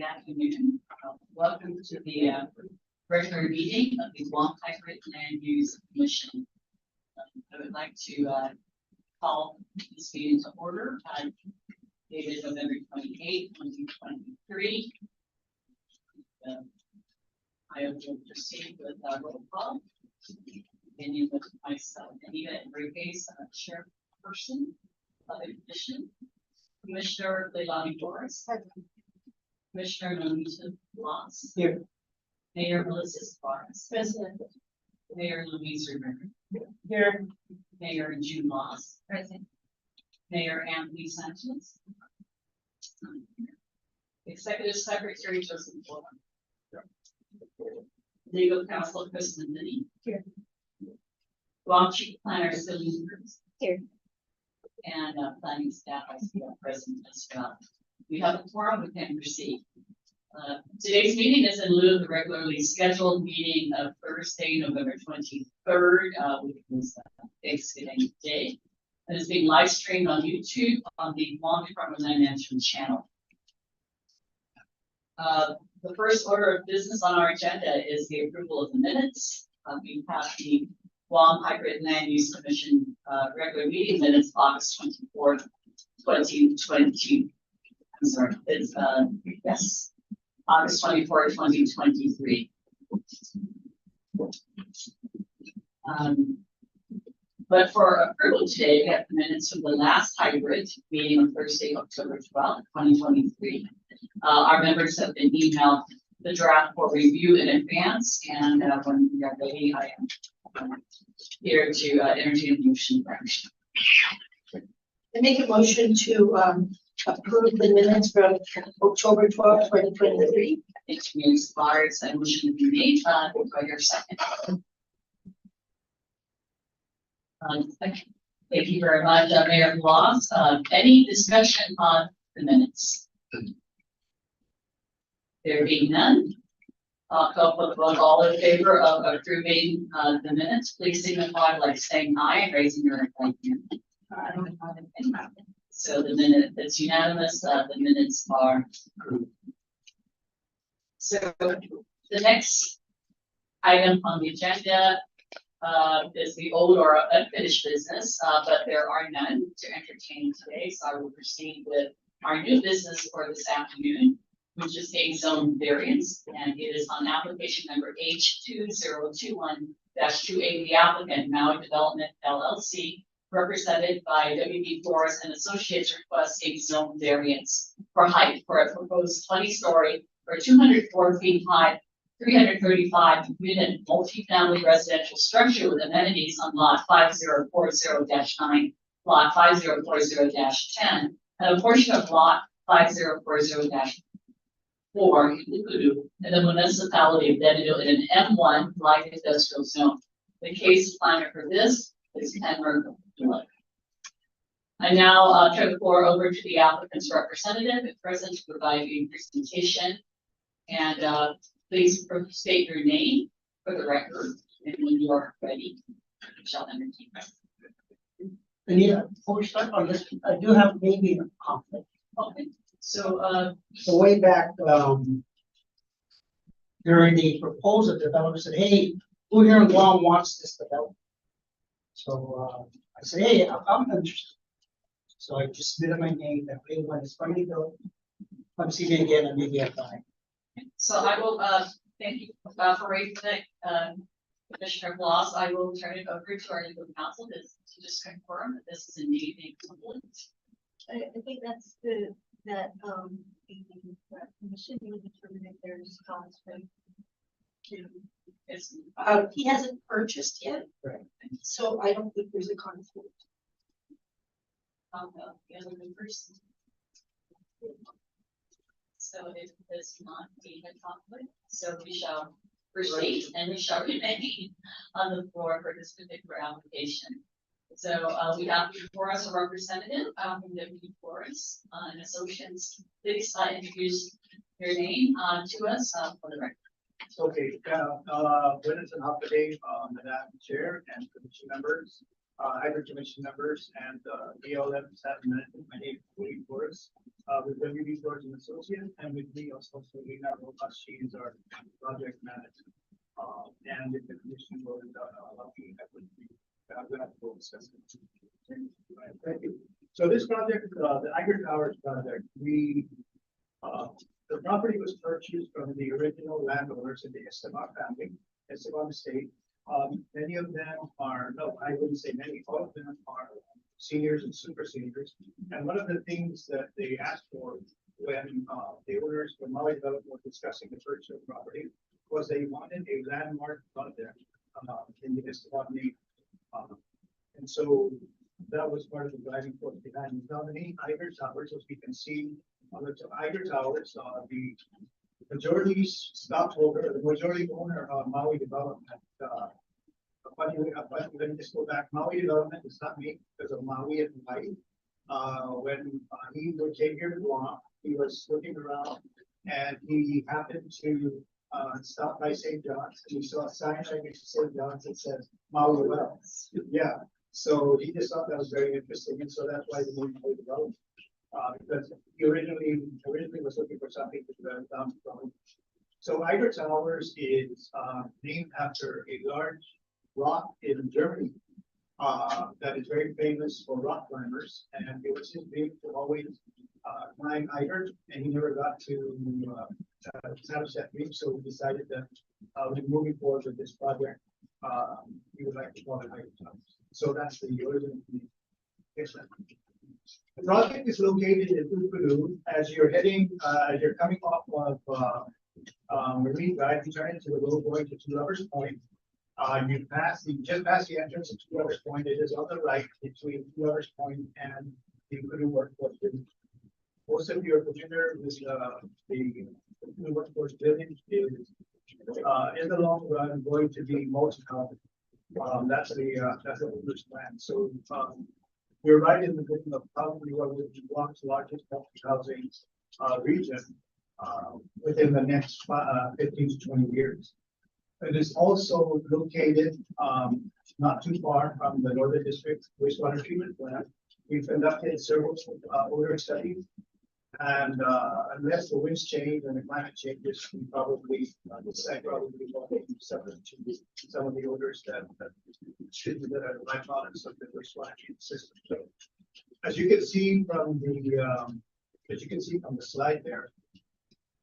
afternoon. Welcome to the regular meeting of the Guam Hybrid Land Use Commission. I would like to call this meeting to order. Dated November 28, 2023. I will proceed with roll call. Beginning with myself, Anita Enriquez, Chairperson of the Commission. Commissioner Leilani Flores. Commissioner Nonita Loss. Here. Mayor Melissa Flores. Present. Mayor Louise Rivera. Here. Mayor June Loss. Present. Mayor Anthony Sanchez. Executive Secretary Joseph Flora. Legal Counsel Chris Linney. Here. Guam Chief Planner Celine Cruz. Here. And planning staff I see are present as well. We have a forum, we can proceed. Today's meeting is in lieu of the regularly scheduled meeting of Thursday, November 23rd, which was Thanksgiving Day. And it's being live streamed on YouTube on the Guam Department of Land Management channel. The first order of business on our agenda is the approval of the minutes. We have the Guam Hybrid Land Use Commission regular meeting minutes, August 24th, 2020. I'm sorry, it's yes, August 24th, 2023. But for approval today, we have the minutes from the last hybrid meeting on Thursday, October 12th, 2023. Our members have been emailed the draft for review in advance, and when we are ready, I am here to entertain a motion for action. I make a motion to approve the minutes from October 12th, 2023. It means Flores and motion to be made. Do I hear a second? Thank you very much, Mayor Bloss. Any discussion on the minutes? There being none, I'll call for the vote. All in favor of approving the minutes, please signify by saying aye and raising your right hand. I don't have anything about it. So the minute it's unanimous, the minutes are approved. So the next item on the agenda is the old or unfinished business, but there are none to entertain today. So I will proceed with our new business for this afternoon, which is a zone variance, and it is on application number H2021-28 the Applicant, Maui Development LLC, represented by WB Flores and Associates, requests a zone variance for height for a proposed 20-story or 204 feet high, 335 unit multifamily residential structure with amenities on lot 5040-9, lot 5040-10, and a portion of lot 5040-4 Ukudu in the Municipality of Dededo in an M1 light industrial zone. The case planner for this is Henry. I now turn the floor over to the applicant's representative at present to provide you a presentation. And please state your name for the record, and when you are ready, we shall entertain. Anita, before we start on this, I do have maybe a conflict. Okay. So way back during the proposal, the developer said, "Hey, who here in Guam wants this development?" So I said, "Hey, I'm interested." So I just submitted my name. That way, when it's finally built, I'm seeing it again, and maybe I buy. So I will thank you for raising that, Commissioner Bloss. I will turn it over to our legal counsel to just confirm that this is indeed a complete. I think that's that the commission will determine if there's conflict. He hasn't purchased yet, Right. so I don't think there's a conflict. The other members. So it does not be a conflict. So we shall proceed and we shall remain on the floor for this particular application. So we have before us a representative from WB Flores and Associates. Please introduce your name to us for the record. Okay, witness and update, Madam Chair and commission members. Hydro Commission members and BLM staff management. My name is Maui Flores with Flores Associates, and with me also Selena Rojas. She is our project manager. And if the commission will allow me, I would be glad to discuss it. Thank you. So this project, the Iger Towers project, the property was purchased from the original landowners in the Esteban family, Esteban estate. Many of them are, no, I wouldn't say many, all of them are seniors and super seniors. And one of the things that they asked for when the owners from Maui Development were discussing the purchase of property was they wanted a landmark project in the Esteban name. And so that was part of the driving force behind the nominee Iger Towers. As we can see on the Iger Towers, the majority stockholder, the majority owner of Maui Development. Let me just go back. Maui Development is not me because of Maui and Hawaii. When he came here to Guam, he was looking around and he happened to stop by St. John's and he saw a sign right next to St. John's that says Maui Well. Yeah. So he just thought that was very interesting, and so that's why the name Maui Development. Because he originally was looking for something to develop down from. So Iger Towers is named after a large rock in Germany that is very famous for rock climbers, and it was his dream to always climb Iger, and he never got to establish that dream, so we decided that when moving forward with this project, we would like to call it Iger Towers. So that's the original name. The project is located in Ukudu. As you're heading, as you're coming off of Marine Drive, you turn into the road going to Two Lovers Point. You just past the entrance of Two Lovers Point. It is on the right between Two Lovers Point and the Ukudu Workforce Building. Most of you are familiar with the Ukudu Workforce Building is in the long run going to be multi-housing. That's the Ukudu's plan. So we're right in the middle of probably what would be Guam's largest housing region within the next 15 to 20 years. It is also located not too far from the Northern District wastewater treatment plant. We've conducted several odor studies, and unless the winds change and the climate changes, we probably this site probably will be separate to some of the odors that are byproducts of the wastewater treatment system. So, as you can see from the slide there,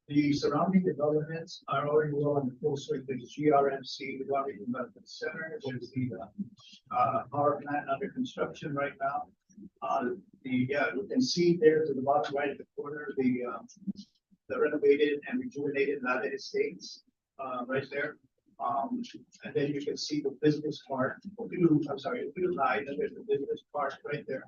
the surrounding developments are already well on the full swing. There's GRMC, the Water Development Center. There's the power plant under construction right now. You can see there to the bottom right of the corner the renovated and rejuvenated Lada Estates right there. And then you can see the business park. Ukudu High. There's the business park right there.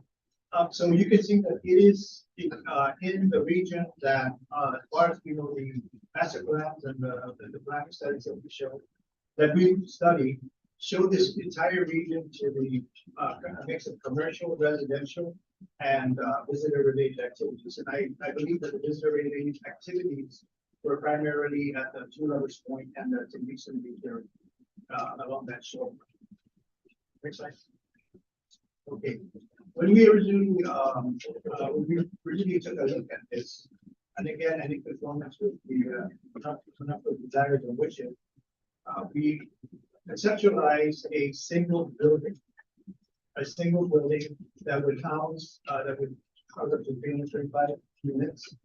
So you can see that it is in the region that, as far as we know, the master plans and the planning studies that we show, that we study, show this entire region to be a mix of commercial, residential, and visitor-related activities. And I believe that the visitor-related activities were primarily at the Two Lovers Point and the Tindisan Beach area along that shore. Next slide. Okay. When we originally took a look at this, and again, I think the conformance with the desires and wishes, we conceptualized a single building that would house up to 335 units,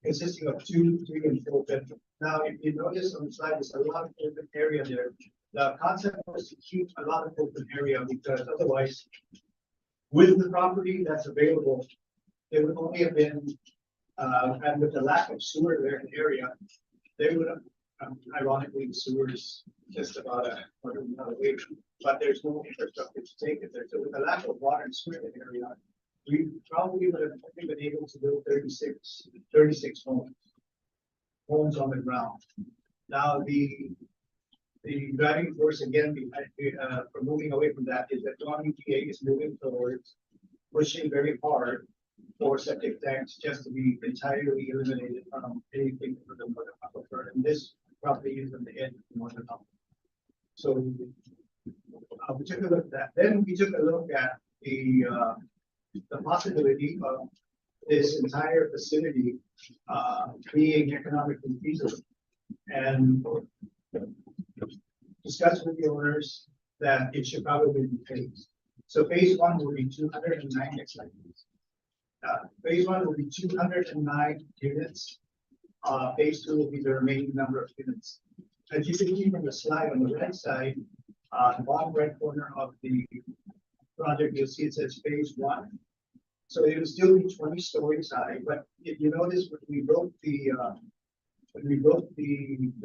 consisting of 2, 3, and 4 bedrooms. Now, if you notice on the slide, there's a lot of open area there. The concept was to keep a lot of open area because otherwise, with the property that's available, there would only have been, and with the lack of sewer there in the area, they would have, ironically, the sewer is just about a quarter mile away, but there's no infrastructure to take it there. So with the lack of water and sewer in the area, we probably would have only been able to build 36 homes on the ground. Now, the driving force again for moving away from that is that Guam EPA is moving towards pushing very hard for septic tanks just to be entirely eliminated from anything for the northern aquifer. And this property is on the edge of the northern aquifer. So we took a look at that. Then we took a look at the possibility of this entire facility being economically feasible, and discussed with the owners that it should probably be phased. So phase one will be 209 next slide, please. Phase one will be 209 units. Phase two will be the remaining number of units. As you can see from the slide on the right side, the bottom right corner of the project, you'll see it says phase one. So it will still be 20 stories high, but if you notice when we broke the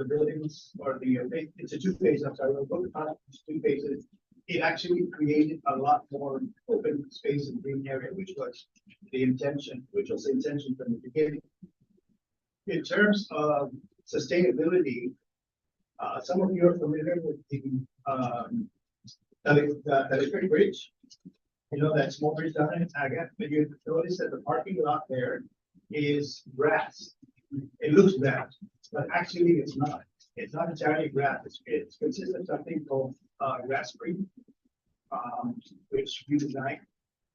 buildings, or it's a two-phase, I'm sorry, we broke the project into two phases. It actually created a lot more open space and green area, which was the intention from the beginning. In terms of sustainability, some of you are familiar with the electric bridge. You know, that small bridge down in Taga, but you notice that the parking lot there is grass. It looks grass, but actually it's not. It's not entirely grass. It consists of something called grass green, which we designed.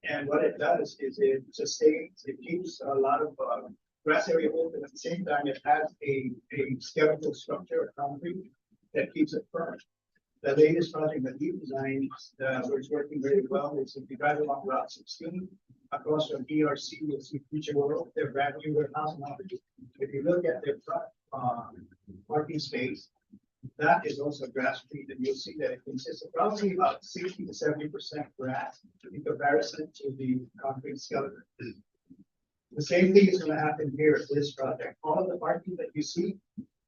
And what it does is it sustains, it keeps a lot of grass area open. At the same time, it has a skeletal structure of concrete that keeps it firm. The latest project that we designed, which is working very well, is if you drive along Route 16 across from ERC, you'll see Future World, their brand new warehouse. If you look at their front parking space, that is also grass green, and you'll see that it consists of probably about 60 to 70% grass in comparison to the concrete skeleton. The same thing is going to happen here at this project. All of the parking that you see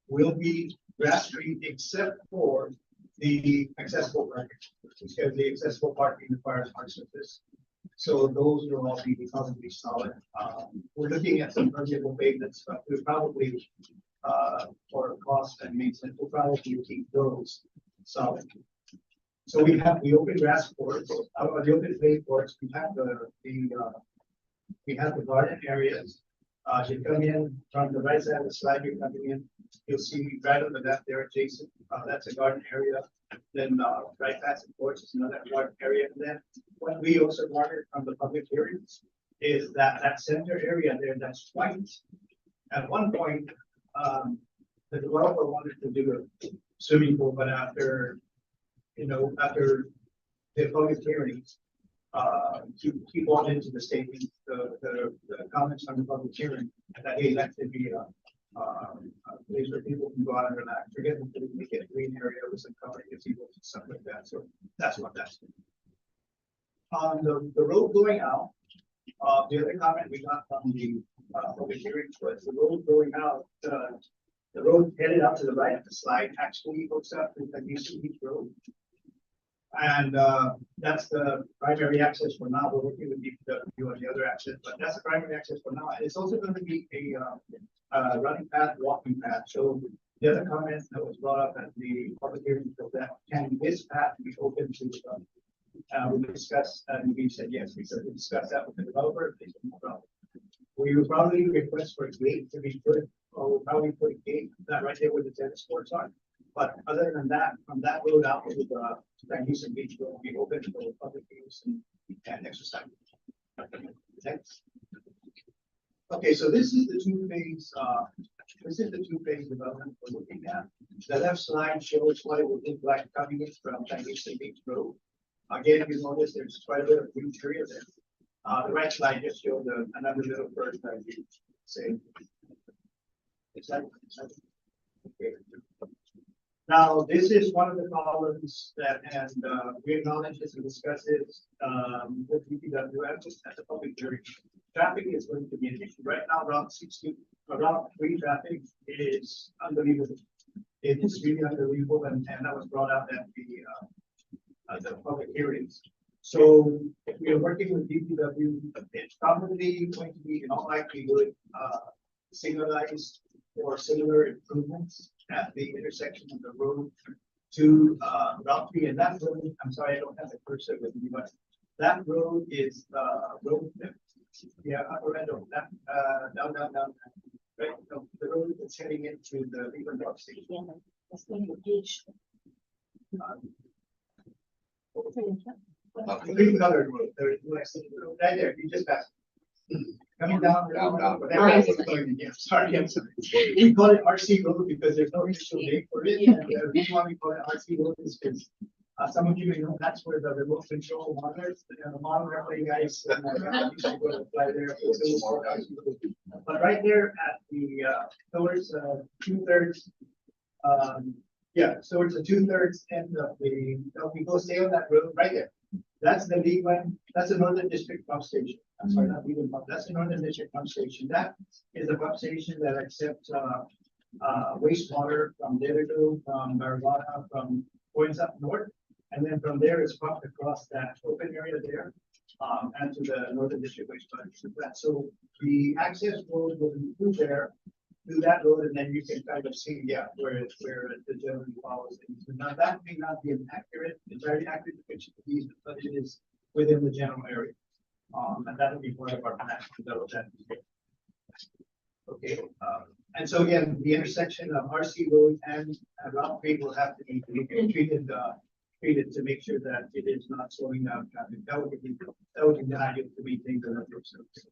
will be grass green except for the accessible parking, because the accessible parking requires hard surface. So those will all be probably solid. We're looking at some permeable pavements, but we probably, for cost and maintenance, we'll probably keep those solid. So we have the open grass courts, the open paved courts. We have the garden areas. You come in from the right side of the slide, you're coming in, you'll see right on the left there adjacent, that's a garden area. Then right past the porch is another garden area. And then what we also garnered from the public hearings is that center area there that's white. At one point, the developer wanted to do a swimming pool, but after the public hearings, he bought into the statement, the comments from the public hearing that hey, that could be a place where people can go out and relax. Forget them to make it a green area with some cover gazebos and stuff like that. So that's what that's doing. On the road going out, the other comment we got from the public hearing was the road going out. The road headed out to the right of the slide actually hooks up with the Houston Beach Road. And that's the primary access for now. We're working with DPW on the other access, but that's the primary access for now. It's also going to be a running path, walking path. So the other comment that was brought up at the public hearing was that can this path be open to we discussed and we said yes. We said we discussed that with the developer. We would probably request for a gate to be put, or we'll probably put a gate that right there where the tennis courts are. But other than that, from that road out to the Houston Beach will be open for public use and exercise. Thanks. Okay, so this is the two-phase. This is the two-phase development we're looking at. The left slide shows what it would look like coming in from Houston Beach Road. Again, if you notice, there's quite a bit of green area there. The right slide just shows another little bird that you say. Okay. Now, this is one of the problems that, and we acknowledge this and discuss this with DPW at the public hearing. Traffic is going to be an issue. Right now, Route 3 traffic is unbelievable. It is really unbelievable, and that was brought out at the public hearings. So if we are working with DPW, it's probably going to be in all likelihood signalized or similar improvements at the intersection of the road to Route 3. And that road, I'm sorry, I don't have the cursor with me, but that road is road. Yeah, upper end of that. Down. Right, no, the road that's heading into the River North Station. Yeah, that's going to the beach. Green colored road, there is no exit road, right there, you just passed. Coming down. Yeah, sorry, I'm sorry. We call it RC road because there's no official name for it. And the reason why we call it RC road is because some of you may know that's where the remote control monitors, the monitor guys. Fly there. But right there at the towards 2/3. Yeah, so it's a 2/3 end of the, we go stay on that road right there. That's the lead one, that's the Northern District pump station. I'm sorry, not lead pump, that's the Northern District pump station. That is a pump station that accepts wastewater from Dededo, from marijuana, from points up north. And then from there it's pumped across that open area there, and to the Northern District wastewater. So the access road will include there, through that road, and then you can kind of see, yeah, where the generally follows. Now, that may not be an accurate, entirely accurate depiction of these, but it is within the general area. And that will be part of our plan to develop that. Okay, and so again, the intersection of RC Road and Route 3 will have to be treated to make sure that it is not slowing down traffic. That would be the idea to maintain the number of services.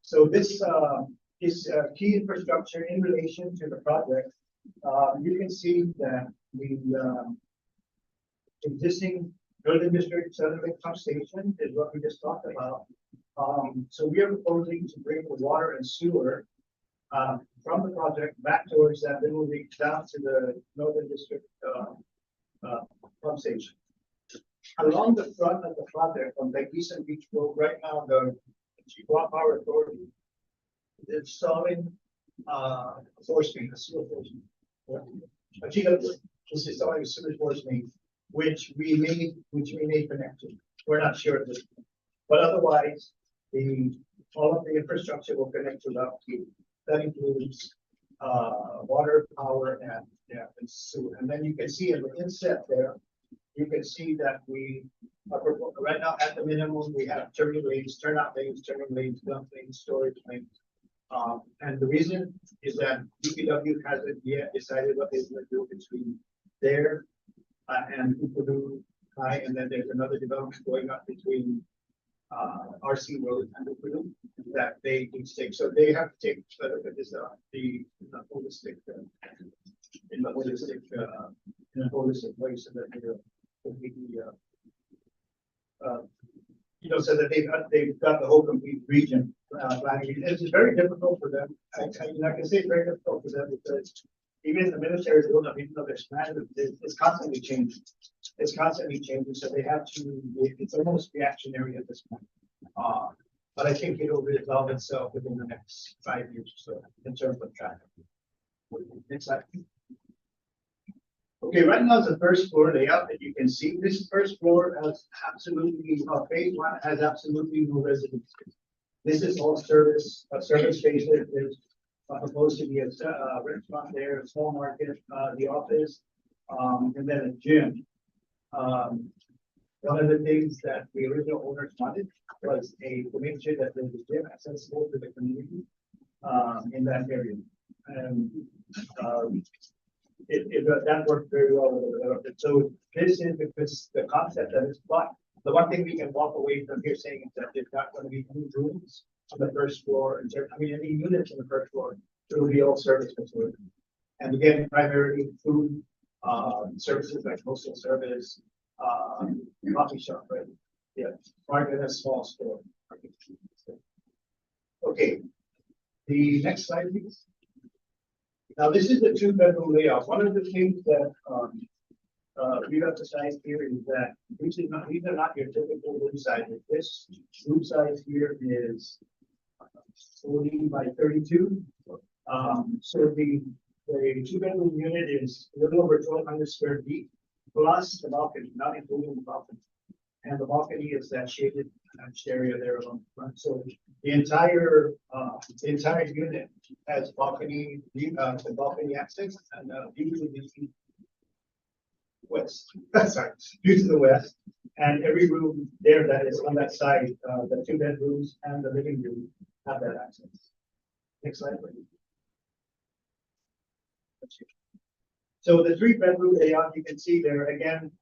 So this is key infrastructure in relation to the project. You can see that the existing Northern District Southern Lake Pump Station is what we just talked about. So we are proposing to bring the water and sewer from the project back towards that little leak down to the Northern District pump station. Along the front of the project on Lake Eastern Beach Road, right now the Guam Power Authority is installing a force main, a sewer force main. This is installing a sewer force main, which we may connect to. We're not sure at this point. But otherwise, all of the infrastructure will connect to Route 2. That includes water, power, and sewer. And then you can see in the inset there, you can see that we are right now at the minimum, we have turning lanes, dump lanes, storage lanes. And the reason is that DPW hasn't yet decided what they're going to do between there and Ukudu High, and then there's another development going up between RC Road and Ukudu that they can take. So they have to take a look at this the holistic in a holistic way, so that they're completely so that they've got the whole complete region planning. It's very difficult for them. I can say it's very difficult for them because even in the military, they don't know, even though they're standard, it's constantly changing. It's constantly changing, so they have to. It's almost reactionary at this point. But I think it will resolve itself within the next 5 years or so in terms of traffic. Next slide. Okay, right now it's the first floor layout that you can see. This first floor has absolutely, phase 1 has absolutely no residence. This is all service space. There's supposed to be a restaurant there, a small market, the office, and then a gym. One of the things that the original owners wanted was to make sure that there's a gym accessible to the community in that area. And that worked very well with the developer. So this is because the concept that is blocked. The one thing we can walk away from here saying is that there's not going to be any rooms on the first floor, any units on the first floor. It will be all service facility. And again, primarily food services like postal service, coffee shop, right? Yeah, market a small store. Okay, the next slide, please. Now, this is the 2-bedroom layout. One of the things that we've emphasized here is that these are not your typical room sizes. This room size here is 40 by 32. So the 2-bedroom unit is a little over 1,200 square feet, plus the balcony, not including the balcony. And the balcony is that shaded area there along the front. So the entire unit has balcony, the balcony access and view to the west. Sorry, view to the west. And every room there that is on that side, the 2 bedrooms and the living room have that access. Next slide, please. So the 3-bedroom layout, you can see there again,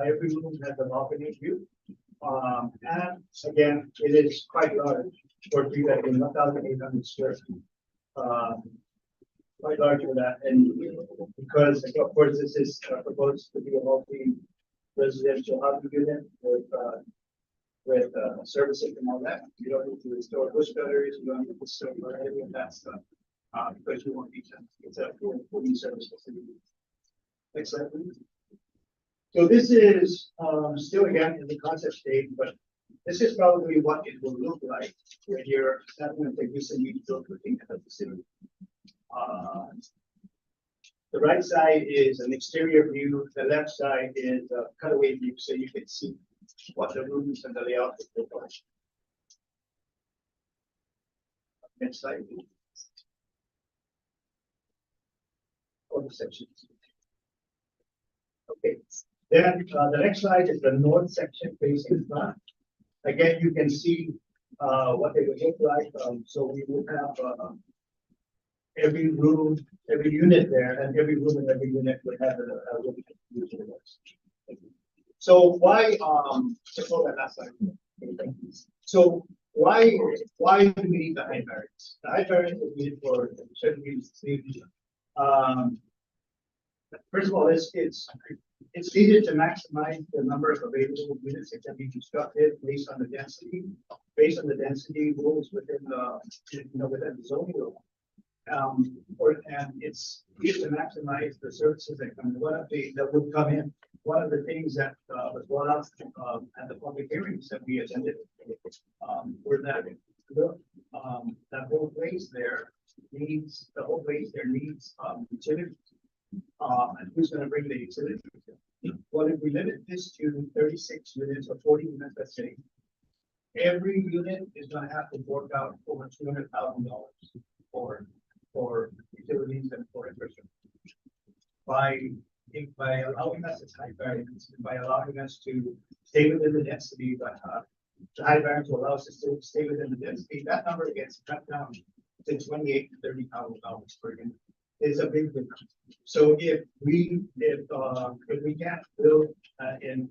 every room has a balcony view. And again, it is quite large for 3-bedroom, 1,800 square feet. Quite large for that, and because of course this is proposed to be a multi-residential housing unit with services and all that. You don't need to restore bush batteries, you don't need to restore any of that stuff. Because you won't need to, it's a full service facility. Next slide, please. So this is still again in the concept stage, but this is probably what it will look like when you're having a recently built looking at the facility. The right side is an exterior view, the left side is a cutaway view, so you can see what the rooms and the layout look like. Next slide, please. All the sections. Okay, then the next slide is the north section facing front. Again, you can see what they would look like. So we would have every room, every unit there, and every room and every unit would have a room. So why So why do we need the high variance? The high variance is needed for certain reasons. First of all, it's needed to maximize the number of available units that can be constructed based on the density rules within the within the zoning law. And it's needed to maximize the services that come. That would come in. One of the things that was brought up at the public hearings that we attended were that that whole place there needs utilities. And who's going to bring the utilities? Well, if we limit this to 36 units or 40 units, let's say, every unit is going to have to fork out over $200,000 for utilities and for infrastructure. By allowing us this high variance, by allowing us to stay within the density, but the high variance will allow us to still stay within the density. That number gets cut down to $28,000 to $30,000 per unit. Is a big difference. So if we can't build in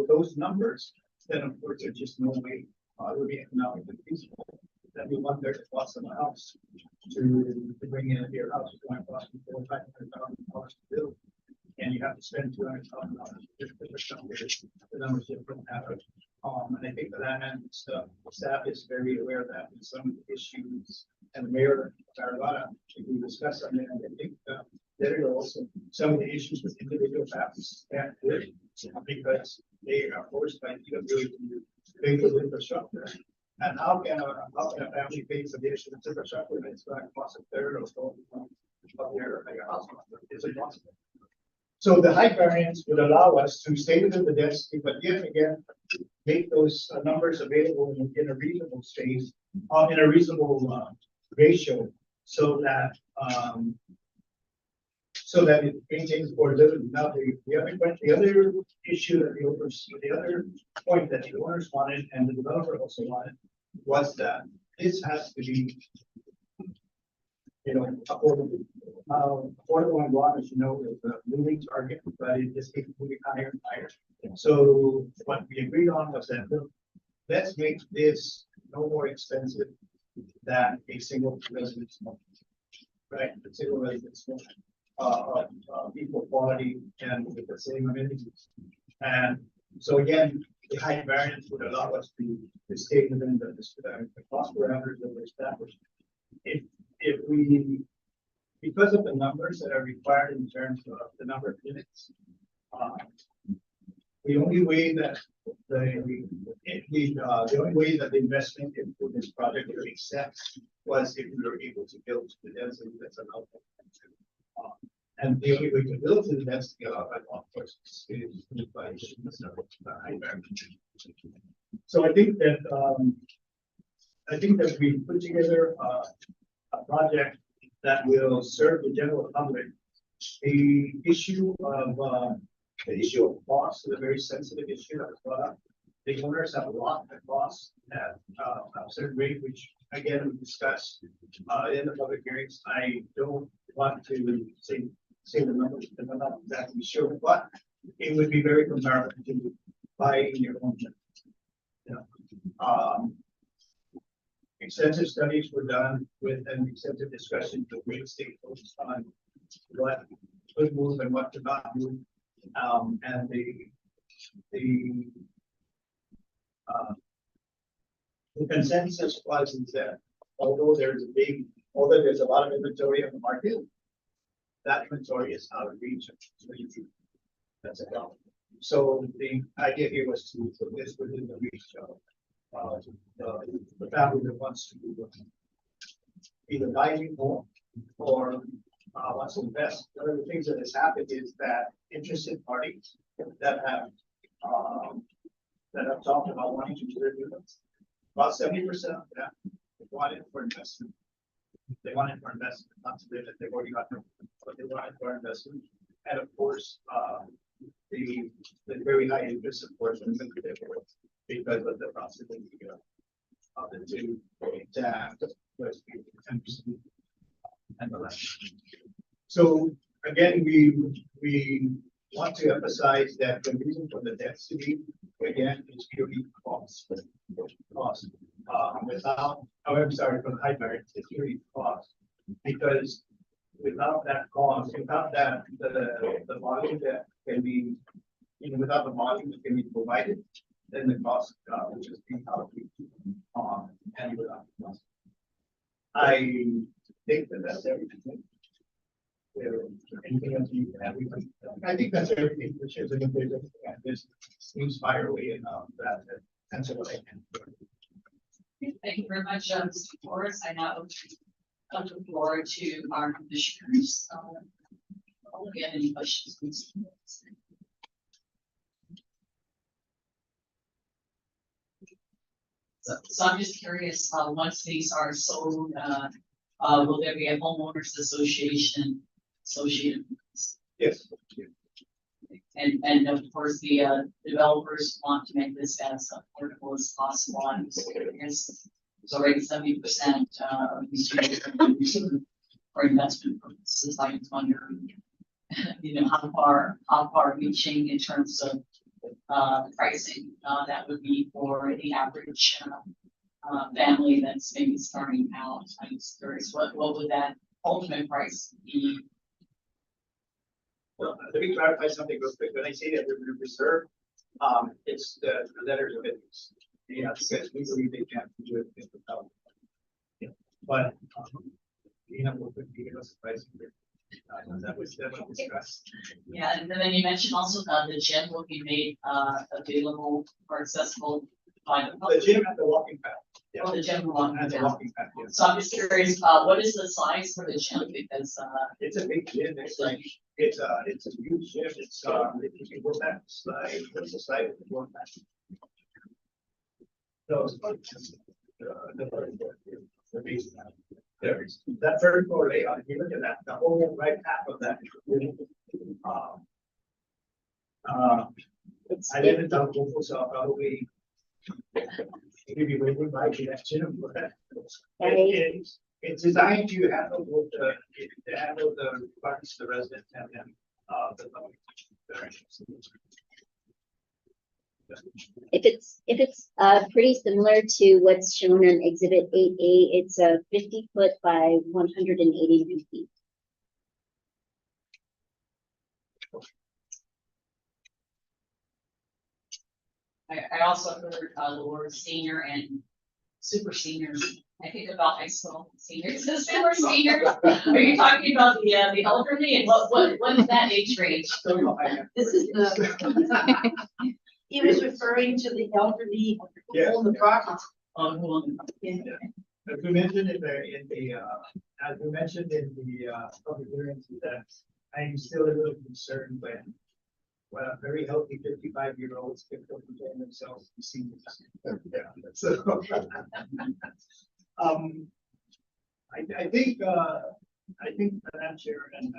those numbers, then of course there's just no way it would be economically feasible. That we want there to cost them a house to bring in your house is going to cost you $400,000 to build, and you have to spend $200,000 just for the numbers different average. And I think the land staff is very aware of that and some of the issues, and Mayor Taragana, we discussed on that, and I think there are also some of the issues with individual families can't live because they are forced by DOT to pay for the infrastructure. And how can a family pay for the infrastructure when it's going to cost a third or so of your house? It's impossible. So the height variance would allow us to stay within the density, but yet again, make those numbers available in a reasonable space, in a reasonable ratio, so that it maintains affordability. Now, the other issue that the other point that the owners wanted and the developer also wanted was that this has to be, affordable. Affordable in Guam, as you know, is a moving target, but it just keeps moving higher and higher. So what we agreed on was that let's make this no more expensive than a single residence home, right? A single residence home equal quality and with the same amenities. And so again, the height variance would allow us to stay within the cost parameters that were established. If we, because of the numbers that are required in terms of the number of units, the only way that the only way that the investment into this project would make sense was if we were able to build to the density that's allowed. And the only way to build to the density allowed by law, of course, is by the high variance. So I think that we put together a project that will serve the general public. The issue of cost is a very sensitive issue that was brought up. The owners have a lot of costs at a certain rate, which again we discussed in the public hearings. I don't want to say say the numbers, because I'm not exactly sure, but it would be very comparable to buying your own. You know, extensive studies were done with an extensive discussion with real estate folks on what could move and what could not move. And the consensus was that although there's a lot of inventory on the market, that inventory is out of reach. That's a problem. So the idea here was to put this within the reach of the family that wants to either buy a new home or wants to invest. One of the things that has happened is that interested parties that have talked about wanting to do their units, about 70% of them want it for investment. They want it for investment, not to live it. They've already got them, but they want it for investment. And of course, the very high interest, of course, in because of the possibility of the two exams, and the rest. So again, we want to emphasize that the reason for the density again is purely cost. Without, however, sorry, for the high variance, it's purely cost, because without that cost, without that the volume that can be, without the volume that can be provided, then the cost will just be out and without the cost. I think that's everything. Anything else you can add? I think that's everything, which is if there's anything I just seems fire away and that answer what I can. Thank you very much, Mr. Flores. I now come to the floor to our commissioners. If you have any questions, please. So I'm just curious, once these are sold, will there be a homeowners association associated? Yes. And of course, the developers want to make this as affordable as possible. I'm just curious, it's already 70% for investment purposes. I was wondering, how far reaching in terms of pricing that would be for the average family that's maybe starting out. I'm just curious, what would that ultimate price be? Well, let me clarify something real quick. When I say that we're reserve, it's the letters of interest. Yeah, because we believe they can't do it without. Yeah, but what could give us a price? That was discussed. Yeah, and then you mentioned also the gym will be made available or accessible by the The public. gym and the walking path. Yeah. Oh, the gym will And the walking path. Yeah. So I'm just curious, what is the size for the gym? Because It's a big gym. It's like it's a huge gym. It's if you can go back slide, what's the slide with the one back? No, it's the basement. There is that third floor layout. If you look at that, the whole right half of that. I live in Tahoe, so I'll probably maybe waiting by that gym for that. It's designed to handle the requirements of the residents and then the public. If it's pretty similar to what's shown on Exhibit 8A, it's a 50-foot by 189 feet. I also heard the word senior and super seniors. I think about high school seniors and super seniors. Are you talking about the elderly and what is that age range? This is the, he was referring to the elderly who own the property. As we mentioned in the public hearings, that I'm still a little concerned when a very healthy 55-year-olds can contain themselves to seniors. Yeah. So I think Madam Chair and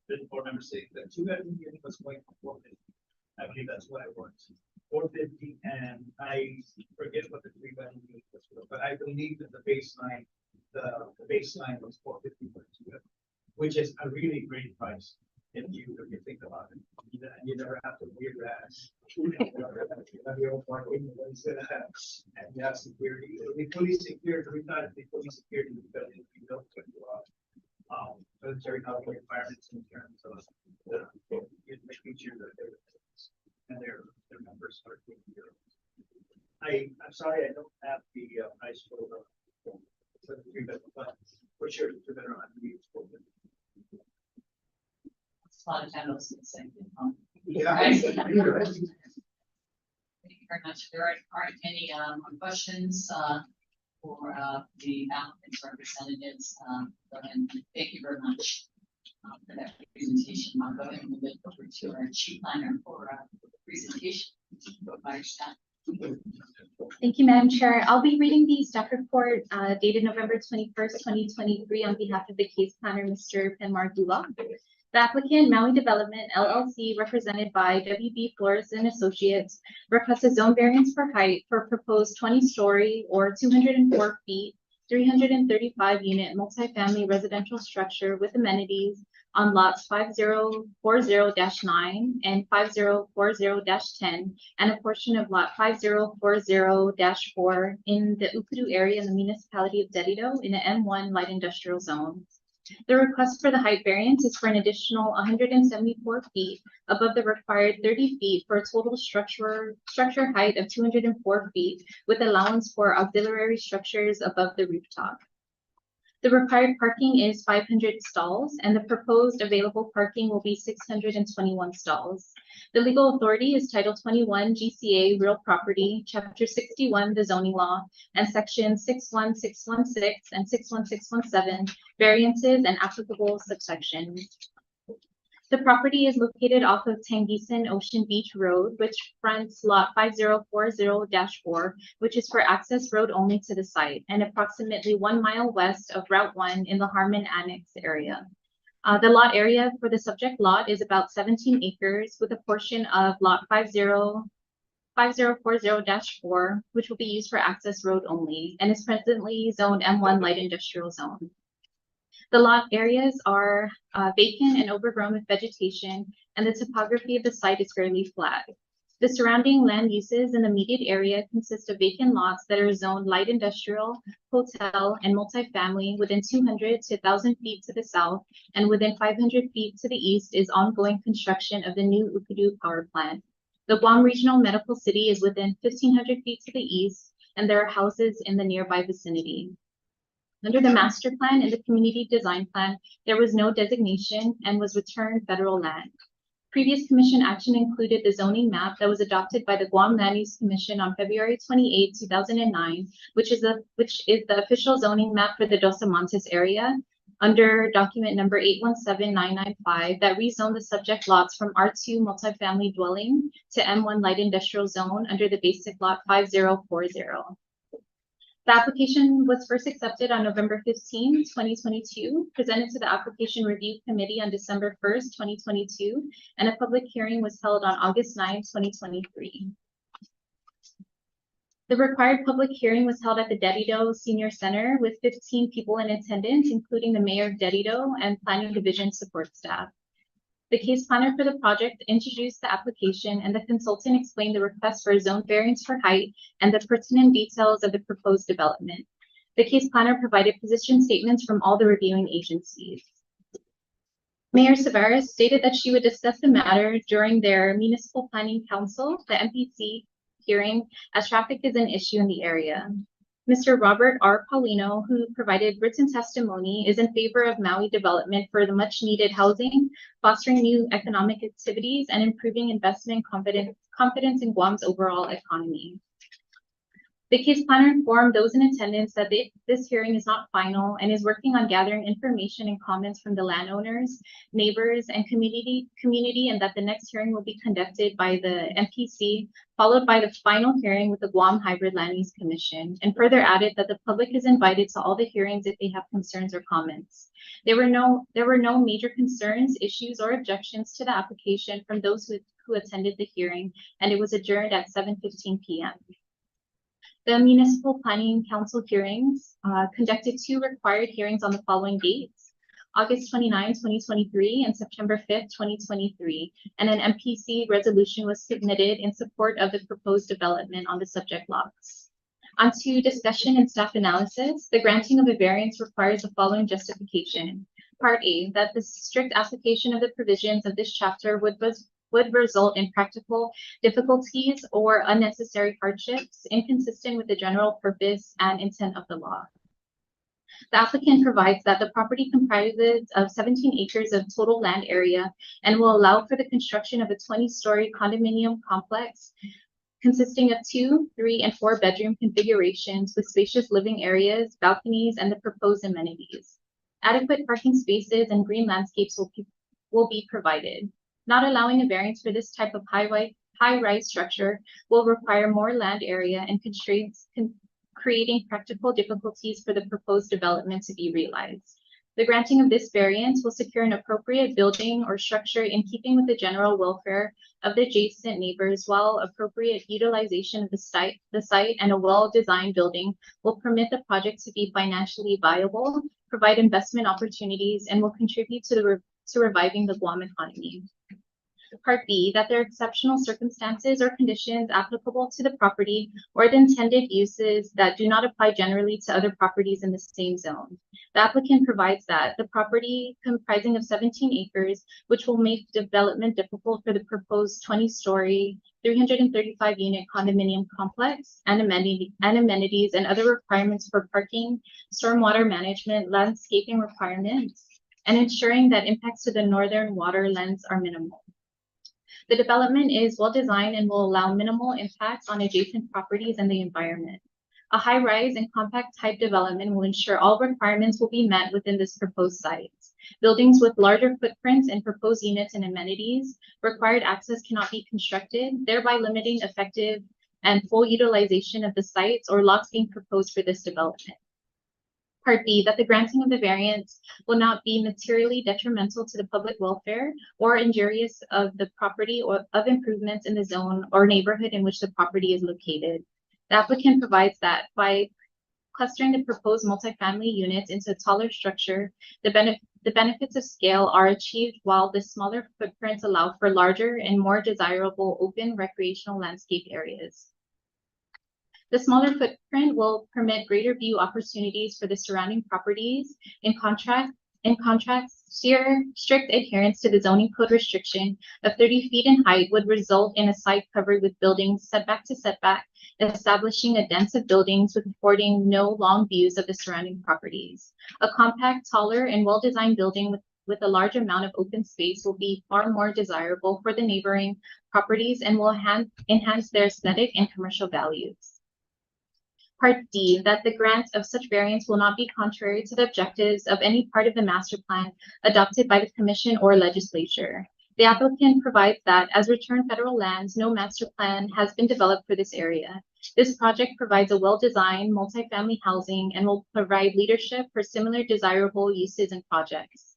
the board members say that 200 units was going for 450. I believe that's what I want. 450, and I forget what the 3-bedroom unit was, but I believe that the baseline was 450, which is a really great price. if you think about it. You never have to wear that. You have your own parking, and you have security. It'll be fully secured, every time it'll be fully secured in the building. You don't put military housing requirements in terms of making sure that they're and their members are taken care of. I'm sorry, I don't have the high school. But for sure, to better on the school. A lot of times it's the same thing. Yeah. Thank you very much. There aren't any more questions for the applicant's representatives. Go ahead and thank you very much for that presentation. I'll go ahead and move it over to our chief planner for the presentation. Go by your staff. Thank you, Madam Chair. I'll be reading the staff report dated November 21st, 2023 on behalf of the case planner, Mr. Penmar Dula. The applicant, Maui Development, LLC, represented by WB Flores Associates, requests a zone variance for height for proposed 20-story or 204 feet, 335-unit multifamily residential structure with amenities on lots 5040-9 and 5040-10 and a portion of lot 5040-4 in the Ukudu area in the Municipality of Dededo in the M1 light industrial zone. The request for the height variance is for an additional 174 feet above the required 30 feet for a total structure height of 204 feet with allowance for auxiliary structures above the rooftop. The required parking is 500 stalls and the proposed available parking will be 621 stalls. The legal authority is Title 21 GCA Real Property, Chapter 61, the zoning law, and Section 61616 and 61617, variances and applicable subsections. The property is located off of Tangisan Ocean Beach Road, which fronts lot 5040-4, which is for access road only to the site, and approximately 1 mile west of Route 1 in the Harmon Annex area. The lot area for the subject lot is about 17 acres with a portion of lot 5040-4, which will be used for access road only and is presently zoned M1 light industrial zone. The lot areas are vacant and overgrown with vegetation, and the topography of the site is fairly flat. The surrounding land uses in the immediate area consist of vacant lots that are zoned light industrial, hotel, and multifamily within 200 to 1,000 feet to the south, and within 500 feet to the east is ongoing construction of the new Ukudu power plant. The Guam Regional Medical City is within 1,500 feet to the east, and there are houses in the nearby vicinity. Under the master plan and the community design plan, there was no designation and was returned federal land. Previous commission action included the zoning map that was adopted by the Guam Land Use Commission on February 28, 2009, which is the official zoning map for the Dos Amantes area under document number 817995 that rezoned the subject lots from R2 multifamily dwelling to M1 light industrial zone under the basic lot 5040. The application was first accepted on November 15, 2022, presented to the Application Review Committee on December 1st, 2022, and a public hearing was held on August 9, 2023. The required public hearing was held at the Dededo Senior Center with 15 people in attendance, including the Mayor of Dededo and Planning Division support staff. The case planner for the project introduced the application and the consultant explained the request for a zone variance for height and the pertinent details of the proposed development. The case planner provided position statements from all the reviewing agencies. Mayor Severus stated that she would discuss the matter during their Municipal Planning Council, the MPC hearing, as traffic is an issue in the area. Mr. Robert R. Paulino, who provided written testimony, is in favor of Maui Development for the much needed housing, fostering new economic activities, and improving investment confidence in Guam's overall economy. The case planner informed those in attendance that this hearing is not final and is working on gathering information and comments from the landowners, neighbors, and community, and that the next hearing will be conducted by the MPC, followed by the final hearing with the Guam Hybrid Land Use Commission, and further added that the public is invited to all the hearings if they have concerns or comments. There were no major concerns, issues, or objections to the application from those who attended the hearing, and it was adjourned at 7:15 p.m. The Municipal Planning Council hearings conducted 2 required hearings on the following dates. August 29, 2023, and September 5th, 2023, and an MPC resolution was submitted in support of the proposed development on the subject lots. Onto discussion and staff analysis. The granting of a variance requires the following justification. Part A, that the strict application of the provisions of this chapter would result in practical difficulties or unnecessary hardships inconsistent with the general purpose and intent of the law. The applicant provides that the property comprises of 17 acres of total land area and will allow for the construction of a 20-story condominium complex consisting of 2, 3, and 4 bedroom configurations with spacious living areas, balconies, and the proposed amenities. Adequate parking spaces and green landscapes will be provided. Not allowing a variance for this type of high-rise structure will require more land area and constraints, creating practical difficulties for the proposed development to be realized. The granting of this variance will secure an appropriate building or structure in keeping with the general welfare of the adjacent neighbors, while appropriate utilization of the site and a well-designed building will permit the project to be financially viable, provide investment opportunities, and will contribute to reviving the Guam economy. Part B, that there are exceptional circumstances or conditions applicable to the property or the intended uses that do not apply generally to other properties in the same zone. The applicant provides that the property comprising of 17 acres, which will make development difficult for the proposed 20-story, 335-unit condominium complex and amenities and other requirements for parking, stormwater management, landscaping requirements, and ensuring that impacts to the northern waterlands are minimal. The development is well designed and will allow minimal impacts on adjacent properties and the environment. A high-rise and compact type development will ensure all requirements will be met within this proposed site. Buildings with larger footprints and proposed units and amenities, required access cannot be constructed, thereby limiting effective and full utilization of the sites or lots being proposed for this development. Part B, that the granting of the variance will not be materially detrimental to the public welfare or injurious of the property or of improvements in the zone or neighborhood in which the property is located. The applicant provides that by clustering the proposed multifamily units into a taller structure, the benefits of scale are achieved while the smaller footprints allow for larger and more desirable open recreational landscape areas. The smaller footprint will permit greater view opportunities for the surrounding properties. In contrast, strict adherence to the zoning code restriction of 30 feet in height would result in a site covered with buildings setback to setback, establishing a dense of buildings with affording no long views of the surrounding properties. A compact, taller, and well-designed building with a large amount of open space will be far more desirable for the neighboring properties and will enhance their aesthetic and commercial values. Part D, that the grant of such variance will not be contrary to the objectives of any part of the master plan adopted by the commission or legislature. The applicant provides that as returned federal lands, no master plan has been developed for this area. This project provides a well-designed multifamily housing and will provide leadership for similar desirable uses and projects.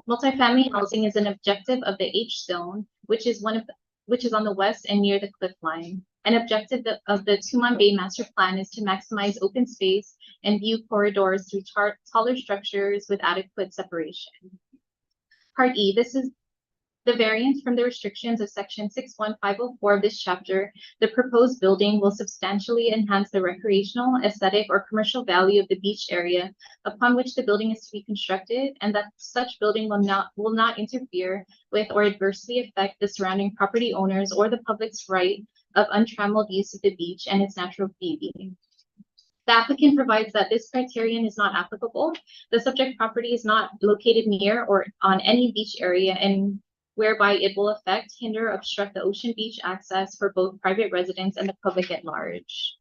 Multifamily housing is an objective of the H zone, which is on the west and near the cliff line. An objective of the Tumon Bay Master Plan is to maximize open space and view corridors through taller structures with adequate separation. Part E, this is the variance from the restrictions of section 61504 of this chapter. The proposed building will substantially enhance the recreational, aesthetic, or commercial value of the beach area upon which the building is to be constructed, and that such building will not interfere with or adversely affect the surrounding property owners or the public's right of untrammeled use of the beach and its natural beauty. The applicant provides that this criterion is not applicable. The subject property is not located near or on any beach area, and whereby it will affect, hinder, obstruct the ocean beach access for both private residents and the public at large.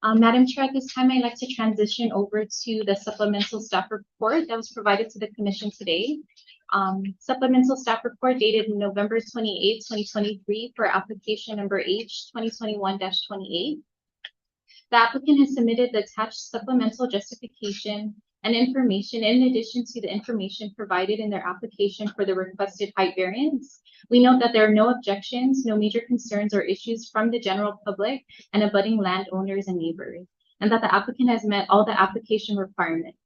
Madam Chair, at this time, I'd like to transition over to the supplemental staff report that was provided to the Commission today. Supplemental staff report dated November 28, 2023 for application number H2021-28. The applicant has submitted the attached supplemental justification and information in addition to the information provided in their application for the requested height variance. We note that there are no objections, no major concerns or issues from the general public and abutting landowners and neighbors, and that the applicant has met all the application requirements.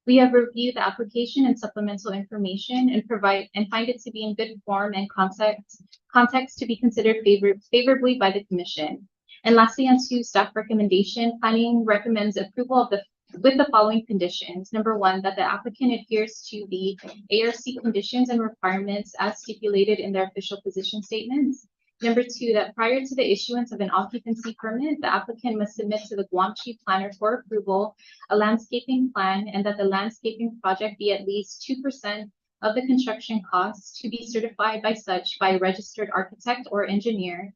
We have reviewed the application and supplemental information and find it to be in good form and context to be considered favorably by the commission. And lastly, on to staff recommendation, planning recommends approval with the following conditions. Number one, that the applicant adheres to the ARC conditions and requirements as stipulated in their official position statements. Number two, that prior to the issuance of an occupancy permit, the applicant must submit to the Guam Chief Planner for approval a landscaping plan, and that the landscaping project be at least 2% of the construction costs to be certified by such by a registered architect or engineer.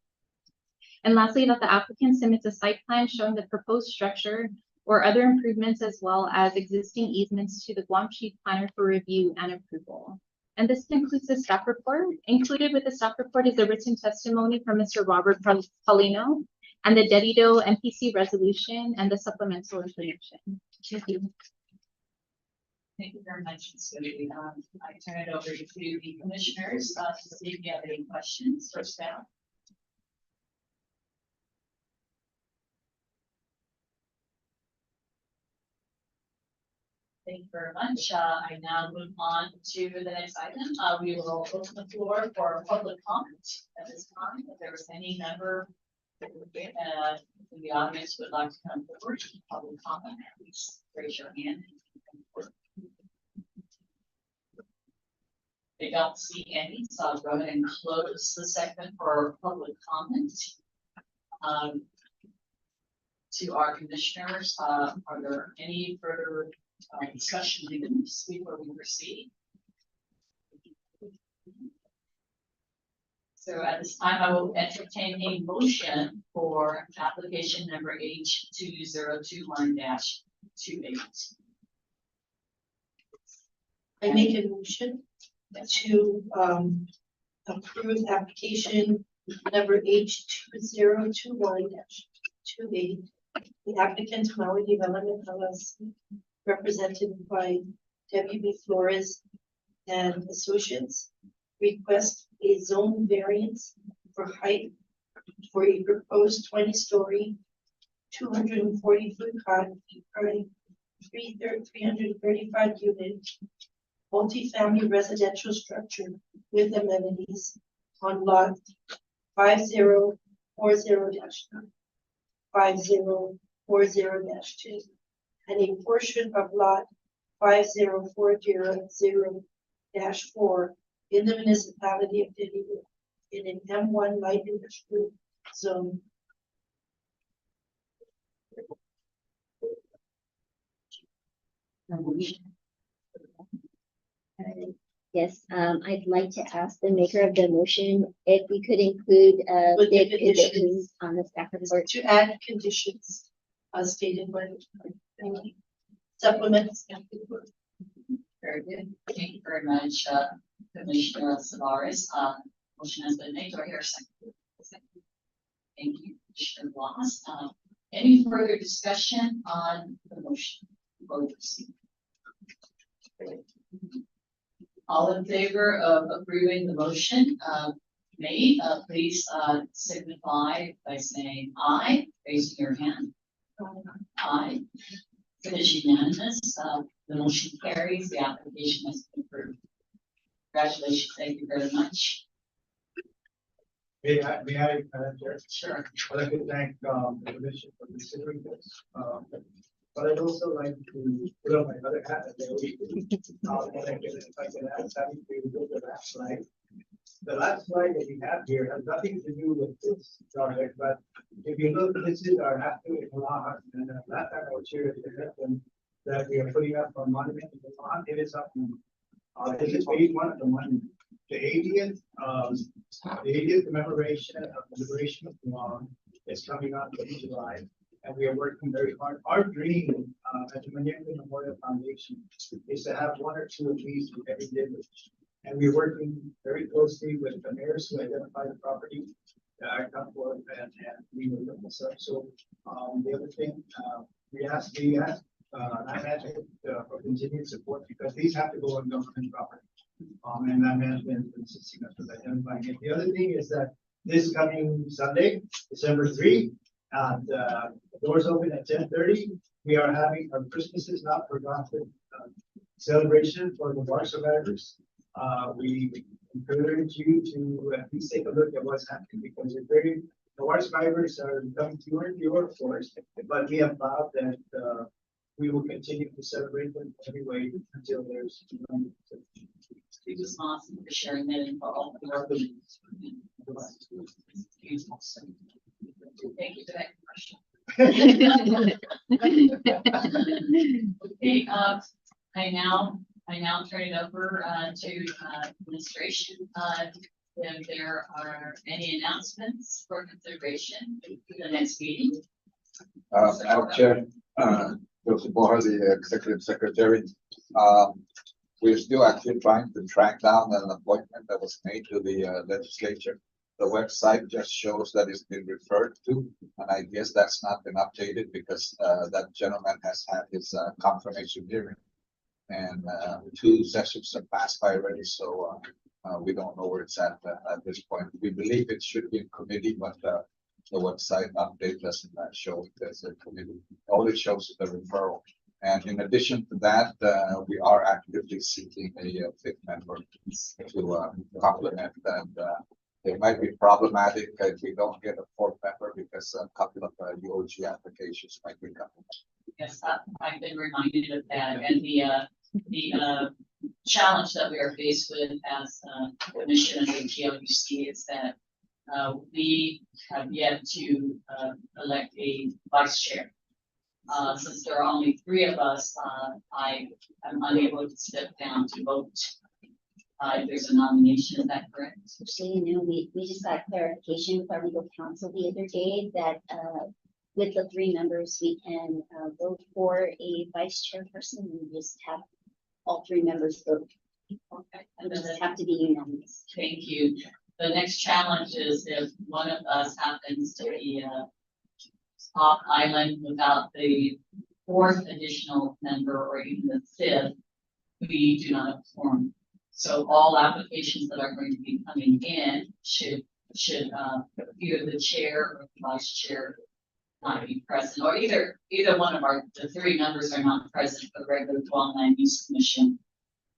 And lastly, that the applicant submits a site plan showing the proposed structure or other improvements as well as existing easements to the Guam Chief Planner for review and approval. And this concludes the staff report. Included with the staff report is a written testimony from Mr. Robert Paulino and the Dededo MPC resolution and the supplemental information. Thank you. Thank you very much, Ms. Goody. I turn it over to the commissioners to see if you have any questions for staff. Thank you very much. I now move on to the next item. We will open the floor for public comment at this time. If there is any member in the audience who would like to come forward to public comment, please raise your hand. I don't see any, so I'll go ahead and close the segment for public comment. To our commissioners, are there any further discussion items before we proceed? So at this time, I will entertain a motion for application number H2021-28. I make a motion to approve application number H2021-28. The applicant Maui Development LLC, represented by W.B. Flores and Associates, request a zone variance for height for a proposed 20-story, 240-foot high, 335 unit multi-family residential structure with amenities on lot 5040-9, 5040-2, and a portion of lot 5040-0-4 in the Municipality of Dededo in an M1 light industrial zone. Yes, I'd like to ask the maker of the motion if we could include With the the conditions on the staff report. To add conditions as stated by supplement staff report. Very good. Thank you very much, Commissioner Flores. Motion has been made. Do I hear a second? Thank you, Commissioner Blas. Any further discussion on the motion before we proceed? All in favor of approving the motion made, please signify by saying aye, raising your hand. Aye. It is unanimous. The motion carries. The application has been approved. Congratulations. Thank you very much. May I, Sure. I'd like to thank the commission for considering this. But I'd also like to put on my other hat that if I can add something to the last slide. The last slide that we have here has nothing to do with this project, but if you look, this is our after lot, and last time I was here, that we are putting up a monument in the lawn. It is up. This is phase one of the monument. The 80th commemoration of the liberation of Guam is coming up in July, and we are working very hard. Our dream at the Municipality Memorial Foundation is to have one or two of these in every village, and we're working very closely with the mayors who identify the property that I come for, and we will look this up. So the other thing we ask for continued support because these have to go on government property. And that management is assisting us with identifying it. The other thing is that this coming Sunday, December 3, the doors open at 10:30. We are having our Christmas is not forgotten celebration for the water survivors. We encourage you to at least take a look at what's happening because the water survivors are becoming fewer and fewer, of course, but we have vowed that we will continue to celebrate them every way until there's. It was awesome for sharing that info. All the work. Thank you for that question. Okay, I now turn it over to administration. If there are any announcements for consideration for the next meeting. Madam Chair, Joseph Bohar, the Executive Secretary. We're still actually trying to track down an appointment that was made to the legislature. The website just shows that it's been referred to, and I guess that's not been updated because that gentleman has had his confirmation hearing. And 2 sessions have passed by already, so we don't know where it's at this point. We believe it should be in committee, but the website update doesn't show it as a committee. All it shows is the referral. And in addition to that, we are actively seeking a 5th member to complement that. It might be problematic if we don't get a 4th member because a couple of UOG applications might be coming. Yes, I've been reminded of that, and the challenge that we are faced with as a commission and the GLUC is that we have yet to elect a vice chair. Since there are only 3 of us, I am unable to step down to vote. If there's a nomination, is that correct? So, we just got clarification with our legal counsel the other day that with the 3 members, we can vote for a vice chairperson and just have all 3 members vote. Okay. It just have to be unanimous. Thank you. The next challenge is if one of us happens to be off island without the 4th additional member or even the 5th, we do not have a quorum. So all applications that are going to be coming in should either the chair or the vice chair not be present, or either one of the 3 members are not present for the regular Guam Land Use Commission.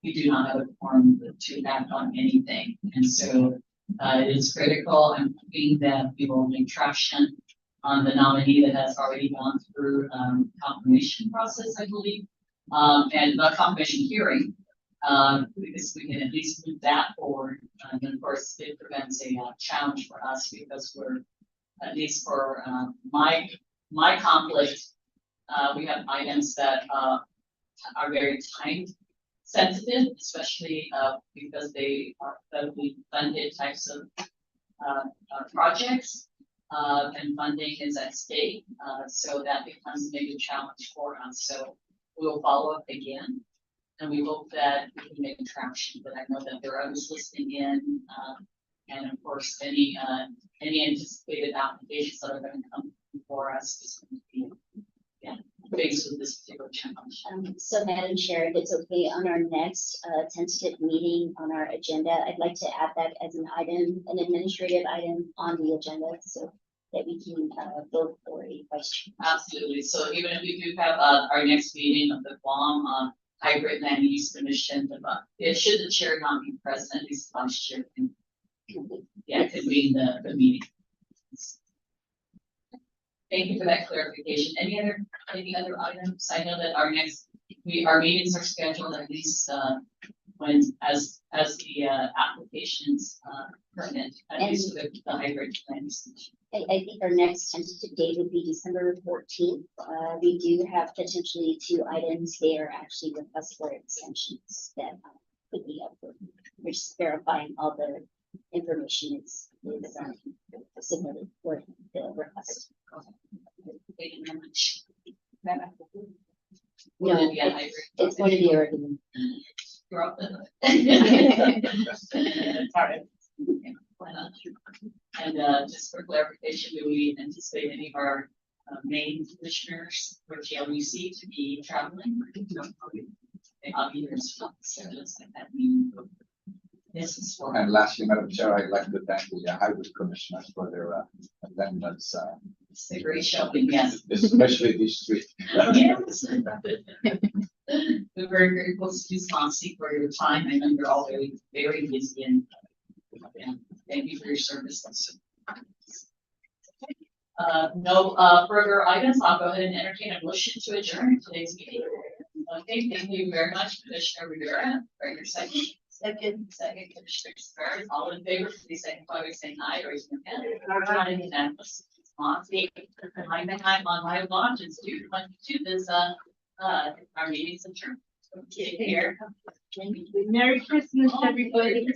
We do not have a quorum to act on anything, and so it is critical. I'm hoping that we will make traction on the nominee that has already gone through confirmation process, I believe, and the confirmation hearing. Because we can at least move that forward. And of course, it prevents a challenge for us because we're, at least for my conflict, we have items that are very time sensitive, especially because they are federally funded types of projects, and funding is at stake. So that becomes a major challenge for us. So we'll follow up again. And we hope that we can make traction, but I know that there are others listening in, and of course, any anticipated applications that are going to come before us is going to be faced with this particular challenge. So, Madam Chair, if it's okay, on our next tentative meeting on our agenda, I'd like to add that as an item, an administrative item on the agenda, so that we can vote for a vice chair. Absolutely. So even if we do have our next meeting of the Guam Hybrid Land Use Commission, should the chair not be present, at least the vice chair can convene the meeting. Thank you for that clarification. Any other items? I know that our meetings are scheduled at least as the applications permit, at least for the hybrid land use commission. I think our next tentative date would be December 14th. We do have potentially 2 items there, actually requests for extensions that could be up for. We're just verifying all the information is submitted for the request. No, it's going to be a regular. And just for clarification, do we anticipate any of our main commissioners for GLUC to be traveling? I'll be here as well, so just like that meeting. This is for. And lastly, Madam Chair, I'd like to thank the hybrid commissioners for their attendance. It's a great showing, yes. Especially these 3. Yes. We're very grateful to you, Swansea, for your time. I know you're all very, very busy and thank you for your services. No further items. I'll go ahead and entertain a motion to adjourn today's meeting. Okay, thank you very much, Commissioner Rivera, for your second. Second, Commissioner Sparrow. All in favor, please signify by saying aye or raising your hand. Unanimous. Swansea, behind the time on my watch, it's 2:22. This our meeting's adjourned. Take care. Merry Christmas, everybody.